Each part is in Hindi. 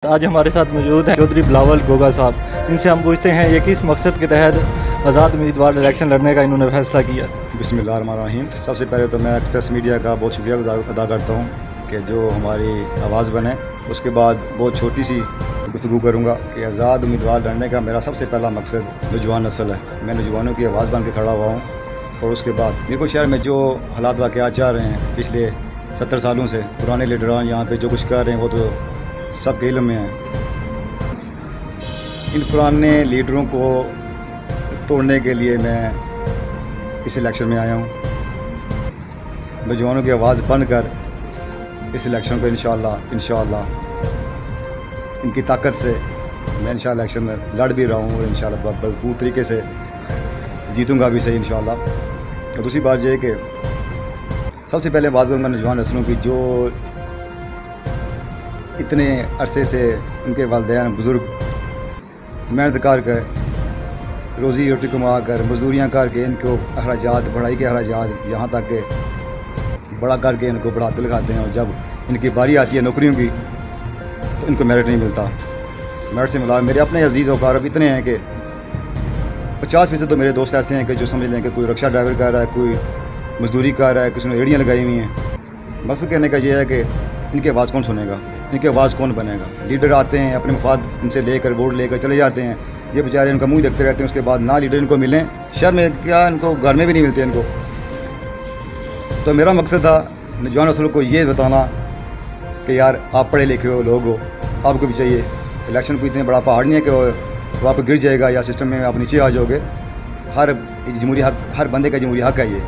आज हमारे साथ मौजूद हैं चौधरी बिलावल गोगा साहब। इनसे हम पूछते हैं ये किस मकसद के तहत आज़ाद उम्मीदवार इलेक्शन लड़ने का इन्होंने फैसला किया। बिस्मिल्लाहिर्रहमानिर्रहीम। सबसे पहले तो मैं एक्सप्रेस मीडिया का बहुत शुक्रिया अदा करता हूँ कि जो हमारी आवाज़ बने। उसके बाद बहुत छोटी सी गुफ्तगू करूँगा कि आज़ाद उम्मीदवार लड़ने का मेरा सबसे पहला मकसद नौजवान नस्ल है। मैं नौजवानों की आवाज़ बन के खड़ा हुआ हूँ। और उसके बाद मीरपुर शहर में जो हालात वाक़यात चल रहे हैं पिछले 70 सालों से, पुराने लीडरान यहाँ पे जो कुछ कर रहे हैं वो तो सबके इल्म में है। इन पुराने लीडरों को तोड़ने के लिए मैं इस इलेक्शन में आया हूँ। नौजवानों की आवाज़ बनकर इस इलेक्शन को इंशाअल्लाह इनकी ताकत से मैं इंशाअल्लाह इलेक्शन में लड़ भी रहा हूँ और इंशाअल्लाह भरपूर तरीके से जीतूँगा भी सही इंशाअल्लाह। और दूसरी बात यह है कि सबसे पहले बात करूँगा नौजवान नस्लों की, जो इतने अरसे से उनके वालिदैन बुज़ुर्ग मेहनत कर रोज़ी रोटी कमा कर मजदूरियाँ करके इनको अखराजात, पढ़ाई के अखराजात यहाँ तक के बड़ा करके इनको पढ़ाते लिखाते हैं। और जब इनकी बारी आती है नौकरियों की तो इनको मेरिट नहीं मिलता। मेरिट से मिला मेरे अपने अजीज़ और अब इतने हैं कि 50% तो मेरे दोस्त ऐसे हैं कि जो समझ लें कि कोई रिक्शा ड्राइवर कर रहा है, कोई मजदूरी कर रहा है, किसी ने एड़ियाँ लगाई हुई हैं। मकसद कहने का ये है कि इनकी आवाज़ कौन सुनेगा, इनकी आवाज़ कौन बनेगा। लीडर आते हैं अपने मफाद इनसे लेकर वोट लेकर चले जाते हैं, ये बेचारे इनका मुंह देखते रहते हैं। उसके बाद ना लीडर इनको मिलें, शहर में क्या इनको घर में भी नहीं मिलते इनको। तो मेरा मकसद था नौजवान नस्ल को ये बताना कि यार आप पढ़े लिखे हो लोग हो, आपको भी चाहिए। इलेक्शन कोई इतने बड़ा पहाड़ नहीं है कि आप गिर जाएगा या सिस्टम में आप नीचे आ जाओगे। हर जमहूरी हक, हर बंदे का जमहूरी हक है ये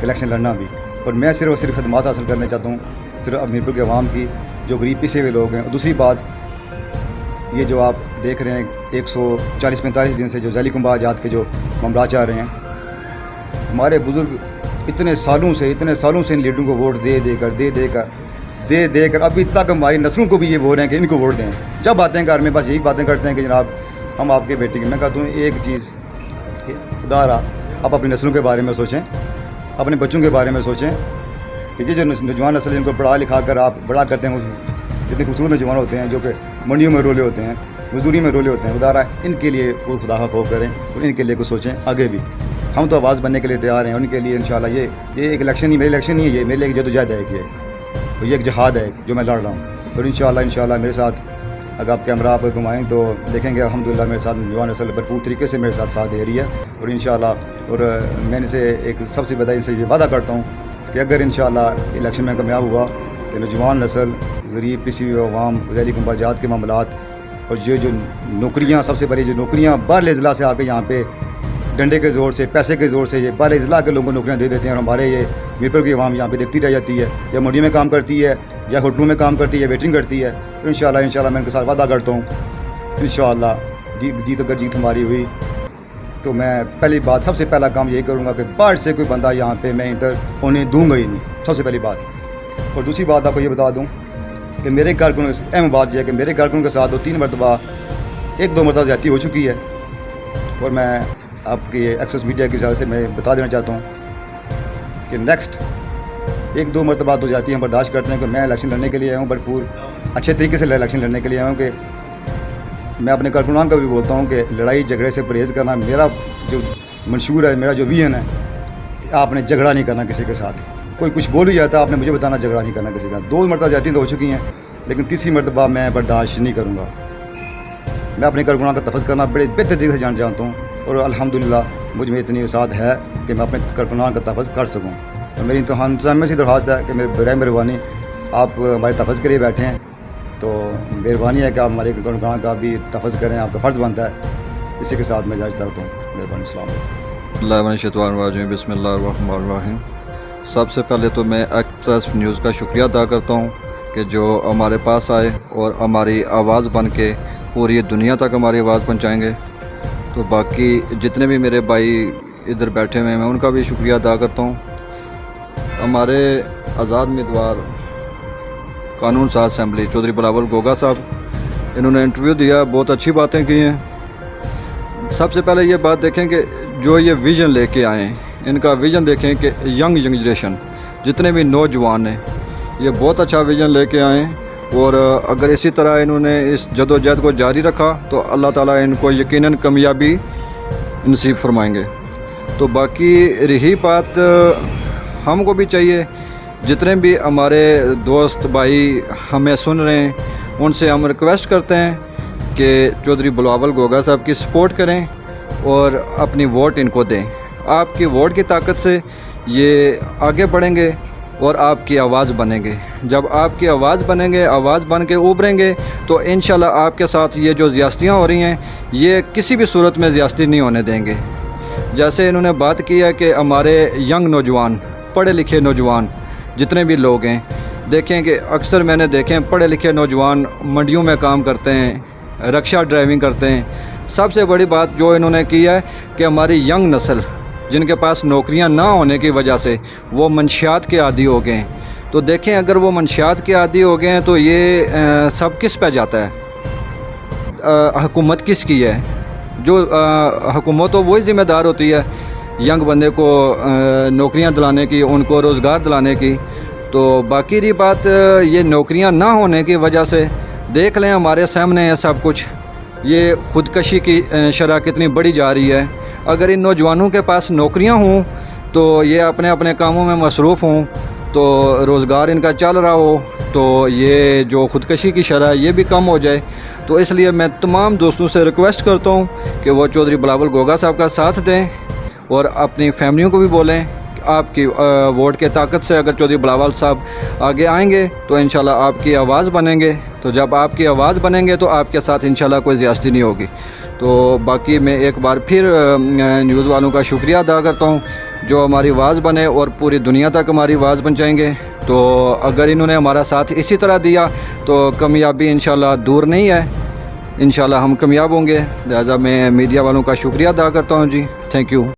इलेक्शन लड़ना भी। और मैं सिर्फ और सिर्फ खदमात हासिल करना चाहता हूँ सिर्फ मीरपुर के अवाम की, जो गरीब पिसे हुए लोग हैं। और दूसरी बात ये जो आप देख रहे हैं 140-45 दिन से जो ज़ैली कुंभा आज़ाद के जो मामला आ रहे हैं, हमारे बुज़ुर्ग इतने सालों से इन लीडरों को वोट दे देकर अभी तक हमारी नस्लों को भी ये बोल रहे हैं कि इनको वोट दें। जब आते हैं घर में बस यही बातें करते हैं कि जनाब हम आपके बेटे की। मैं कहता हूँ एक चीज़ खुदारा, आप अपनी नस्लों के बारे में सोचें, अपने बच्चों के बारे में सोचें कि ये जो नौजवान नस्ल जिनको पढ़ा लिखा कर आप बड़ा करते हैं, जितने खूबसूरत नौजवान होते हैं जो कि मंडियों में रोले होते हैं, मजदूरी में रोले होते हैं, खुदारा इनके लिए कोई खुदा का खौफ करें और इनके लिए कुछ सोचें आगे भी। हम तो आवाज़ बनने के लिए तैयार हैं उनके लिए इंशाल्लाह। ये एक इलेक्शन नहीं, मेरी इलेक्शन नहीं है, ये मेरे लिए एक जदोजहद है, और ये एक जहाद है जो मैं लड़ रहा हूँ। और इंशाल्लाह मेरे साथ अगर आप कैमरा पर घुमाएँ तो देखेंगे अल्हम्दुलिल्लाह मेरे साथ नौजवान नस्ल भरपूर तरीके से मेरे साथ दे रही है। और इंशाल्लाह और मैं इनसे एक सबसे बड़ा इनसे ये वादा करता हूँ कि अगर इंशाल्लाह इलेक्शन में कामयाब हुआ तो नौजवान नस्ल, गरीब पिसी हुई अवाम, ज़ैली कुंभा आज़ाद के मामलात और जो नौकरियाँ, सबसे बड़ी जो नौकरियाँ बाहर ज़िला से आके यहाँ पे डंडे के ज़ोर से, पैसे के ज़ोर से ये बाहर ज़िला के लोगों को नौकरियाँ दे देते हैं। और हमारे ये मीरपुर की अवाम यहाँ पे देखती रह जाती है, या मंडी में काम करती है, या होटलों में काम करती है, वेटिंग करती है। तो इंशाल्लाह मैं इनके साथ वादा करता हूँ इंशाल्लाह जीत हमारी हुई तो मैं पहली बात, सबसे पहला काम यही करूँगा कि बाहर से कोई बंदा यहाँ पे मैं इंटर होने दूँगा ही नहीं, सबसे पहली बात। और दूसरी बात आपको ये बता दूँ कि मेरे कारकुनों, अहम बात यह है कि मेरे कारकुनों के साथ 2-3 मरतबा 1-2 मरतबा ज्यादती हो चुकी है। और मैं आपकी एक्सेस मीडिया की वजह से मैं बता देना चाहता हूँ कि नेक्स्ट 1-2 मरतबा तो जाती हम बर्दाश्त करते हैं कि मैं इलेक्शन लड़ने के लिए आया हूँ, भरपूर अच्छे तरीके से इलेक्शन लड़ने के लिए आया हूँ। कि मैं अपने कारकुनान का भी बोलता हूँ कि लड़ाई झगड़े से परहेज़ करना मेरा जो मंशूर है, मेरा जो विजन है। आपने झगड़ा नहीं करना किसी के साथ, कोई कुछ बोल ही जाता है आपने मुझे बताना झगड़ा नहीं करना किसी का। 2 मरतबा जाती तो हो चुकी हैं, लेकिन तीसरी मरतबा मैं बर्दाश्त नहीं करूँगा। मैं अपने कारकुनान का तफज़ करना बड़े बेहतर तरीके से जानता हूँ और अल्हम्दुलिल्लाह मुझ में इतनी वसात है कि मैं अपने कारकुनान का तफज़ कर सकूँ। और मेरी इंतहान से दरख्वास्त है कि मेरे मेहरबानी आप हमारे तफज़ के लिए बैठे हैं तो मेहरबानी है कि आप हमारे कारकुनान का भी तफज़ करें, आपका फ़र्ज़ बनता है। इसी के साथ मैं इजाज़त चाहता हूँ। मेहरबानी। बिस्मिल्लाहिर्रहमानिर्रहीम। सबसे पहले तो मैं एक्सप्रेस न्यूज़ का शुक्रिया अदा करता हूँ कि जो हमारे पास आए और हमारी आवाज़ बन के पूरी दुनिया तक हमारी आवाज़ पहुँचाएँगे। तो बाकी जितने भी मेरे भाई इधर बैठे हुए हैं मैं उनका भी शुक्रिया अदा करता हूँ। हमारे आज़ाद उम्मीदवार कानून साज असम्बली चौधरी बिलावल गोगा साहब, इन्होंने इंटरव्यू दिया, बहुत अच्छी बातें की हैं। सबसे पहले ये बात देखें कि जो ये विज़न लेके आए हैं, इनका विज़न देखें कि यंग जनरेशन जितने भी नौजवान हैं ये बहुत अच्छा विज़न लेके आए हैं। और अगर इसी तरह इन्होंने इस जदोजहद को जारी रखा तो अल्लाह ताला इनको यकीनन कामयाबी नसीब फरमाएंगे। तो बाकी रही बात, हमको भी चाहिए जितने भी हमारे दोस्त भाई हमें सुन रहे हैं उनसे हम रिक्वेस्ट करते हैं कि चौधरी बिलावल गोगा साहब की सपोर्ट करें और अपनी वोट इनको दें। आपकी वोट की ताकत से ये आगे बढ़ेंगे और आपकी आवाज़ बनेंगे। जब आपकी आवाज़ बनेंगे, आवाज़ बन के उभरेंगे तो इंशाल्लाह आपके साथ ये जो ज़्यादतियाँ हो रही हैं ये किसी भी सूरत में ज़्यादती नहीं होने देंगे। जैसे इन्होंने बात की है कि हमारे यंग नौजवान, पढ़े लिखे नौजवान जितने भी लोग हैं, देखें कि अक्सर मैंने देखे हैं पढ़े लिखे नौजवान मंडियों में काम करते हैं, रिक्शा ड्राइविंग करते हैं। सबसे बड़ी बात जो इन्होंने की है कि हमारी यंग नस्ल जिनके पास नौकरियां ना होने की वजह से वो मंशियात के आदी हो गए हैं। तो देखें अगर वो मंशियात के आदी हो गए हैं तो ये सब किस पे जाता है? हुकूमत किसकी है? जो हुकूमत तो वही ज़िम्मेदार होती है यंग बंदे को नौकरियां दिलाने की, उनको रोज़गार दिलाने की। तो बाकी रही बात ये नौकरियां ना होने की वजह से, देख लें हमारे सामने है सब कुछ, ये ख़ुदकशी की शरह कितनी बढ़ी जा रही है। अगर इन नौजवानों के पास नौकरियां हों तो ये अपने अपने कामों में मसरूफ़ हों, तो रोज़गार इनका चल रहा हो, तो ये जो ख़ुदकशी की शरह ये भी कम हो जाए। तो इसलिए मैं तमाम दोस्तों से रिक्वेस्ट करता हूँ कि वो चौधरी बिलावल गोगा साहब का साथ दें और अपनी फैमिलियों को भी बोलें कि आपकी वोट के ताकत से अगर चौधरी बिलावल साहब आगे आएंगे तो इंशाल्लाह आपकी आवाज़ बनेंगे। तो जब आपकी आवाज़ बनेंगे तो आपके साथ इंशाल्लाह कोई ज़्यादती नहीं होगी। तो बाकी मैं एक बार फिर न्यूज़ वालों का शुक्रिया अदा करता हूँ जो हमारी आवाज़ बने और पूरी दुनिया तक हमारी आवाज़ पहुँचाएँगे। तो अगर इन्होंने हमारा साथ इसी तरह दिया तो कामयाबी इंशाल्लाह दूर नहीं है, इंशाल्लाह हम कामयाब होंगे। लिहाजा मैं मीडिया वालों का शुक्रिया अदा करता हूँ जी। Thank you.